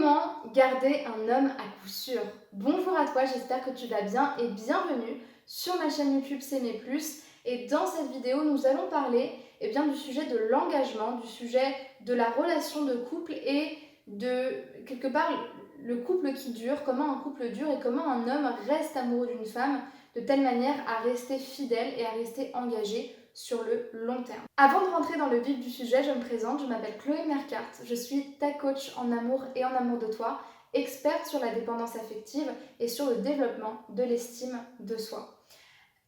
Comment garder un homme à coup sûr? Bonjour à toi, j'espère que tu vas bien et bienvenue sur ma chaîne YouTube S'aimer plus. Et dans cette vidéo, nous allons parler du sujet de l'engagement, du sujet de la relation de couple et de quelque part le couple qui dure, comment un couple dure et comment un homme reste amoureux d'une femme de telle manière à rester fidèle et à rester engagé sur le long terme. Avant de rentrer dans le vif du sujet, je me présente, je m'appelle Chloé Mercart, je suis ta coach en amour et en amour de toi, experte sur la dépendance affective et sur le développement de l'estime de soi.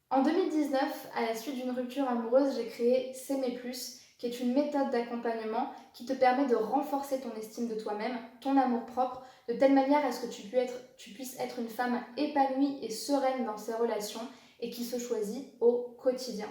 En 2019, à la suite d'une rupture amoureuse, j'ai créé S'aimer plus, qui est une méthode d'accompagnement qui te permet de renforcer ton estime de toi-même, ton amour propre, de telle manière à ce que tu puisses être une femme épanouie et sereine dans ses relations et qui se choisit au quotidien.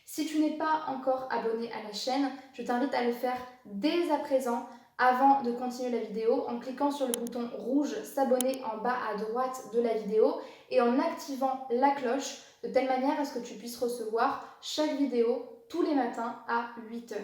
Si tu n'es pas encore abonné à la chaîne, je t'invite à le faire dès à présent avant de continuer la vidéo en cliquant sur le bouton rouge s'abonner en bas à droite de la vidéo et en activant la cloche de telle manière à ce que tu puisses recevoir chaque vidéo tous les matins à 8 h.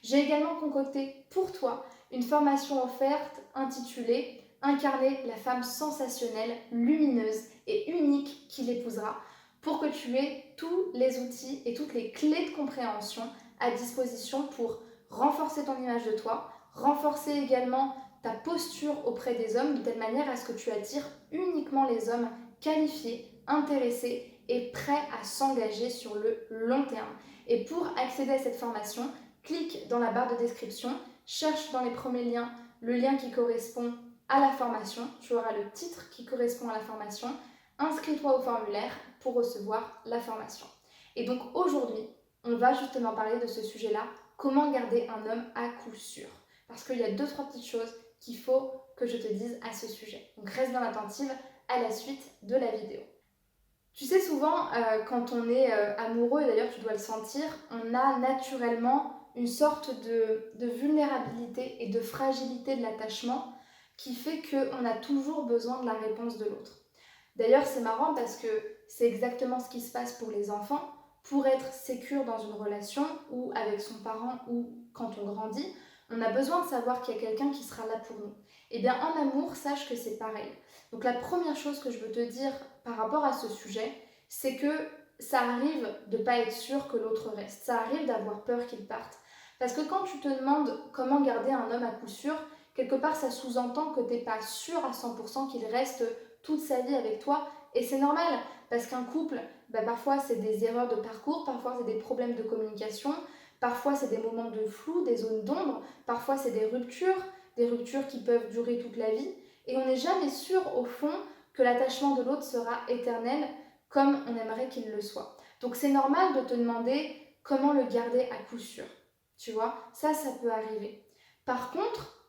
J'ai également concocté pour toi une formation offerte intitulée « Incarner la femme sensationnelle, lumineuse et unique qui l'épousera » pour que tu aies tous les outils et toutes les clés de compréhension à disposition pour renforcer ton image de toi, renforcer également ta posture auprès des hommes de telle manière à ce que tu attires uniquement les hommes qualifiés, intéressés et prêts à s'engager sur le long terme. Et pour accéder à cette formation, clique dans la barre de description, cherche dans les premiers liens le lien qui correspond à la formation, tu auras le titre qui correspond à la formation, inscris-toi au formulaire pour recevoir la formation. Et donc aujourd'hui, on va justement parler de ce sujet-là, comment garder un homme à coup sûr. Parce qu'il y a 2-3 petites choses qu'il faut que je te dise à ce sujet. Donc reste bien attentive à la suite de la vidéo. Tu sais, souvent, quand on est amoureux, et d'ailleurs tu dois le sentir, on a naturellement une sorte de vulnérabilité et de fragilité de l'attachement qui fait qu'on a toujours besoin de la réponse de l'autre. D'ailleurs, c'est marrant parce que c'est exactement ce qui se passe pour les enfants. Pour être sécure dans une relation ou avec son parent ou quand on grandit, on a besoin de savoir qu'il y a quelqu'un qui sera là pour nous. Et bien en amour, sache que c'est pareil. Donc la première chose que je veux te dire par rapport à ce sujet, c'est que ça arrive de ne pas être sûr que l'autre reste. Ça arrive d'avoir peur qu'il parte. Parce que quand tu te demandes comment garder un homme à coup sûr, quelque part ça sous-entend que tu n'es pas sûr à 100% qu'il reste toute sa vie avec toi. Et c'est normal, parce qu'un couple, parfois c'est des erreurs de parcours, parfois c'est des problèmes de communication, parfois c'est des moments de flou, des zones d'ombre, parfois c'est des ruptures qui peuvent durer toute la vie. Et on n'est jamais sûr au fond que l'attachement de l'autre sera éternel comme on aimerait qu'il le soit. Donc c'est normal de te demander comment le garder à coup sûr. Tu vois, ça peut arriver. Par contre,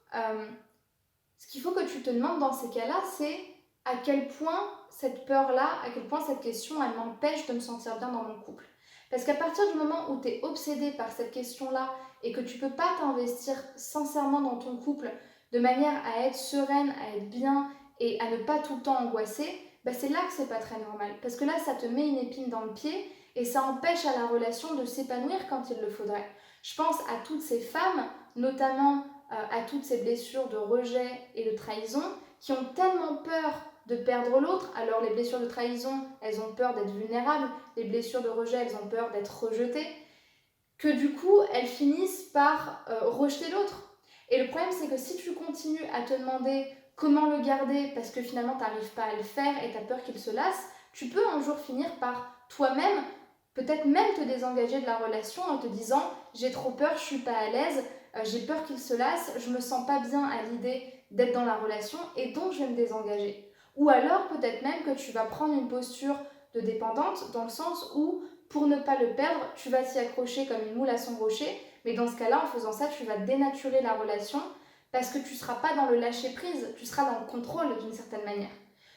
ce qu'il faut que tu te demandes dans ces cas-là, c'est à quel point cette peur-là, à quel point cette question, elle m'empêche de me sentir bien dans mon couple. Parce qu'à partir du moment où tu es obsédé par cette question-là et que tu ne peux pas t'investir sincèrement dans ton couple de manière à être sereine, à être bien et à ne pas tout le temps angoisser, c'est là que c'est pas très normal. Parce que là, ça te met une épine dans le pied et ça empêche à la relation de s'épanouir quand il le faudrait. Je pense à toutes ces femmes, notamment à toutes ces blessures de rejet et de trahison, qui ont tellement peur de perdre l'autre. Alors les blessures de trahison, elles ont peur d'être vulnérables, les blessures de rejet, elles ont peur d'être rejetées, que du coup, elles finissent par rejeter l'autre. Et le problème, c'est que si tu continues à te demander comment le garder parce que finalement, tu n'arrives pas à le faire et tu as peur qu'il se lasse, tu peux un jour finir par toi-même, peut-être même te désengager de la relation en te disant « j'ai trop peur, je suis pas à l'aise, j'ai peur qu'il se lasse, je me sens pas bien à l'idée d'être dans la relation et donc je vais me désengager. » Ou alors peut-être même que tu vas prendre une posture de dépendante dans le sens où pour ne pas le perdre, tu vas t'y accrocher comme une moule à son rocher, mais dans ce cas-là, en faisant ça, tu vas dénaturer la relation parce que tu ne seras pas dans le lâcher-prise, tu seras dans le contrôle d'une certaine manière.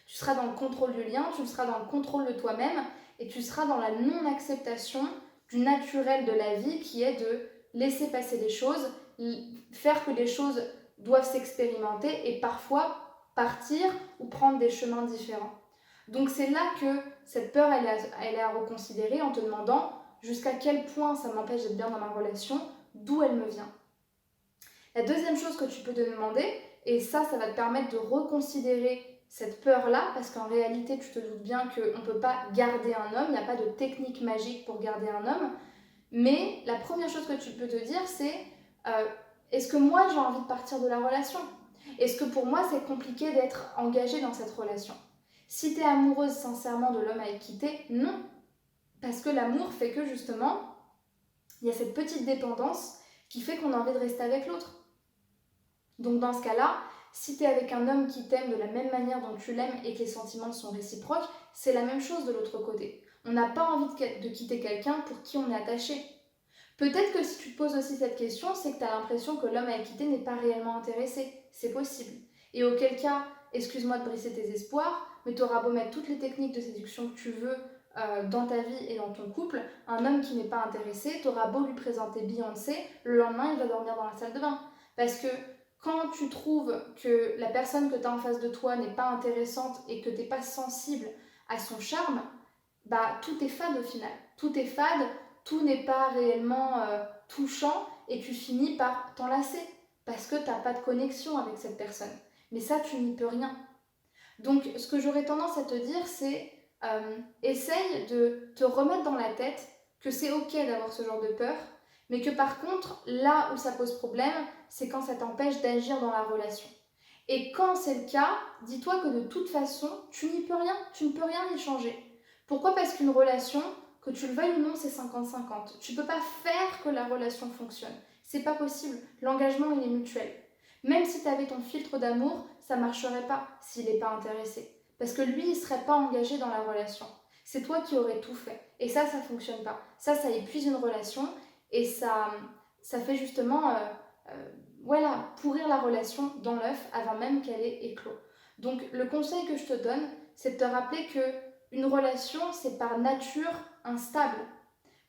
Tu seras dans le contrôle du lien, tu seras dans le contrôle de toi-même et tu seras dans la non-acceptation du naturel de la vie qui est de laisser passer les choses, faire que les choses doivent s'expérimenter et parfois partir ou prendre des chemins différents. Donc c'est là que cette peur, elle est à reconsidérer en te demandant jusqu'à quel point ça m'empêche d'être bien dans ma relation, d'où elle me vient. La deuxième chose que tu peux te demander, Et ça va te permettre de reconsidérer cette peur-là, parce qu'en réalité, tu te doutes bien qu'on ne peut pas garder un homme, il n'y a pas de technique magique pour garder un homme. Mais la première chose que tu peux te dire, c'est est-ce que moi j'ai envie de partir de la relation? Est-ce que pour moi c'est compliqué d'être engagée dans cette relation? Si tu es amoureuse sincèrement de l'homme avec qui tu es, non. Parce que l'amour fait que justement, il y a cette petite dépendance qui fait qu'on a envie de rester avec l'autre. Donc dans ce cas-là, si tu es avec un homme qui t'aime de la même manière dont tu l'aimes et que les sentiments sont réciproques, c'est la même chose de l'autre côté. On n'a pas envie de quitter quelqu'un pour qui on est attaché. Peut-être que si tu te poses aussi cette question, c'est que tu as l'impression que l'homme avec qui tu es n'est pas réellement intéressé. C'est possible. Et auquel cas, excuse-moi de briser tes espoirs, mais tu auras beau mettre toutes les techniques de séduction que tu veux dans ta vie et dans ton couple, un homme qui n'est pas intéressé, tu auras beau lui présenter Beyoncé, le lendemain il va dormir dans la salle de bain. Parce que quand tu trouves que la personne que tu as en face de toi n'est pas intéressante et que tu n'es pas sensible à son charme, bah tout est fade au final. Tout est fade, tout n'est pas réellement touchant et tu finis par t'enlacer parce que tu n'as pas de connexion avec cette personne. Mais ça, tu n'y peux rien. Donc, ce que j'aurais tendance à te dire, c'est essaye de te remettre dans la tête que c'est ok d'avoir ce genre de peur, mais que par contre, là où ça pose problème, c'est quand ça t'empêche d'agir dans la relation. Et quand c'est le cas, dis-toi que de toute façon, tu n'y peux rien, tu ne peux rien y changer. Pourquoi? Parce qu'une relation, que tu le veuilles ou non, c'est 50-50. Tu ne peux pas faire que la relation fonctionne. C'est pas possible. L'engagement, il est mutuel. Même si tu avais ton filtre d'amour, ça ne marcherait pas s'il n'est pas intéressé. Parce que lui, il ne serait pas engagé dans la relation. C'est toi qui aurais tout fait. Et ça ne fonctionne pas. Ça épuise une relation et ça fait justement voilà, pourrir la relation dans l'œuf avant même qu'elle ait éclos. Donc le conseil que je te donne, c'est de te rappeler que une relation, c'est par nature instable.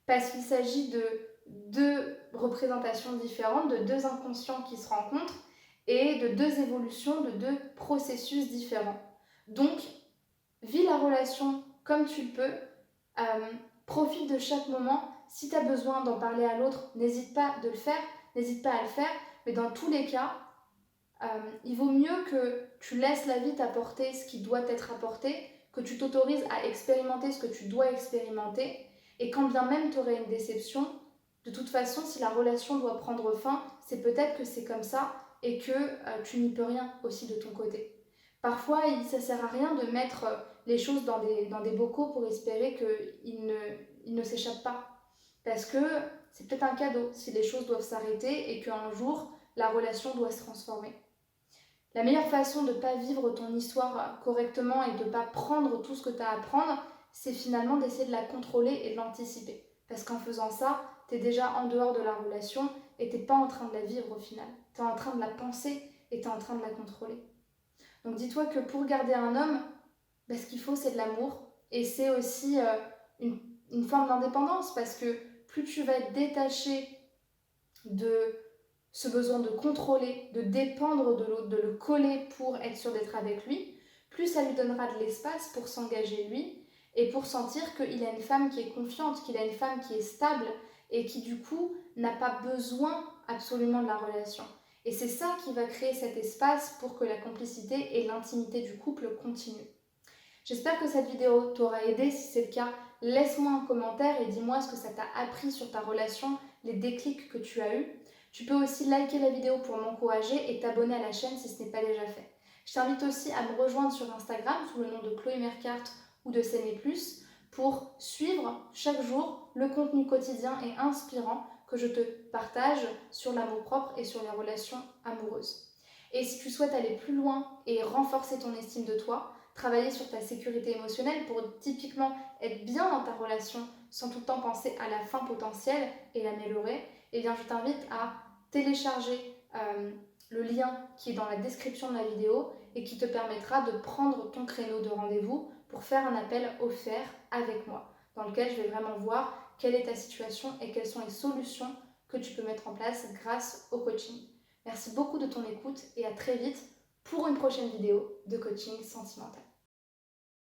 Parce qu'il s'agit de deux représentations différentes, de deux inconscients qui se rencontrent et de deux évolutions, de deux processus différents. Donc, vis la relation comme tu le peux, profite de chaque moment. Si tu as besoin d'en parler à l'autre, n'hésite pas à le faire, mais dans tous les cas, il vaut mieux que tu laisses la vie t'apporter ce qui doit t'être apporté, que tu t'autorises à expérimenter ce que tu dois expérimenter, et quand bien même tu aurais une déception, de toute façon, si la relation doit prendre fin, c'est peut-être que c'est comme ça et que tu n'y peux rien aussi de ton côté. Parfois, ça ne sert à rien de mettre les choses dans des bocaux pour espérer qu'ils ne s'échappent pas. Parce que c'est peut-être un cadeau si les choses doivent s'arrêter et qu'un jour, la relation doit se transformer. La meilleure façon de ne pas vivre ton histoire correctement et de ne pas prendre tout ce que tu as à prendre, c'est finalement d'essayer de la contrôler et de l'anticiper. Parce qu'en faisant ça, tu es déjà en dehors de la relation et tu n'es pas en train de la vivre au final. Tu es en train de la penser et tu es en train de la contrôler. Donc dis-toi que pour garder un homme, ce qu'il faut c'est de l'amour et c'est aussi une forme d'indépendance parce que plus tu vas être détaché de ce besoin de contrôler, de dépendre de l'autre, de le coller pour être sûr d'être avec lui, plus ça lui donnera de l'espace pour s'engager lui et pour sentir qu'il a une femme qui est confiante, qu'il a une femme qui est stable et qui du coup n'a pas besoin absolument de la relation. Et c'est ça qui va créer cet espace pour que la complicité et l'intimité du couple continuent. J'espère que cette vidéo t'aura aidé. Si c'est le cas, laisse-moi un commentaire et dis-moi ce que ça t'a appris sur ta relation, les déclics que tu as eus. Tu peux aussi liker la vidéo pour m'encourager et t'abonner à la chaîne si ce n'est pas déjà fait. Je t'invite aussi à me rejoindre sur Instagram sous le nom de Chloé Mercart ou de S'aimer plus pour suivre chaque jour le contenu quotidien et inspirant que je te partage sur l'amour-propre et sur les relations amoureuses. Et si tu souhaites aller plus loin et renforcer ton estime de toi, travailler sur ta sécurité émotionnelle pour typiquement être bien dans ta relation sans tout le temps penser à la fin potentielle et l'améliorer, eh bien je t'invite à télécharger le lien qui est dans la description de la vidéo et qui te permettra de prendre ton créneau de rendez-vous pour faire un appel offert avec moi, dans lequel je vais vraiment voir quelle est ta situation et quelles sont les solutions que tu peux mettre en place grâce au coaching. Merci beaucoup de ton écoute et à très vite pour une prochaine vidéo de coaching sentimental.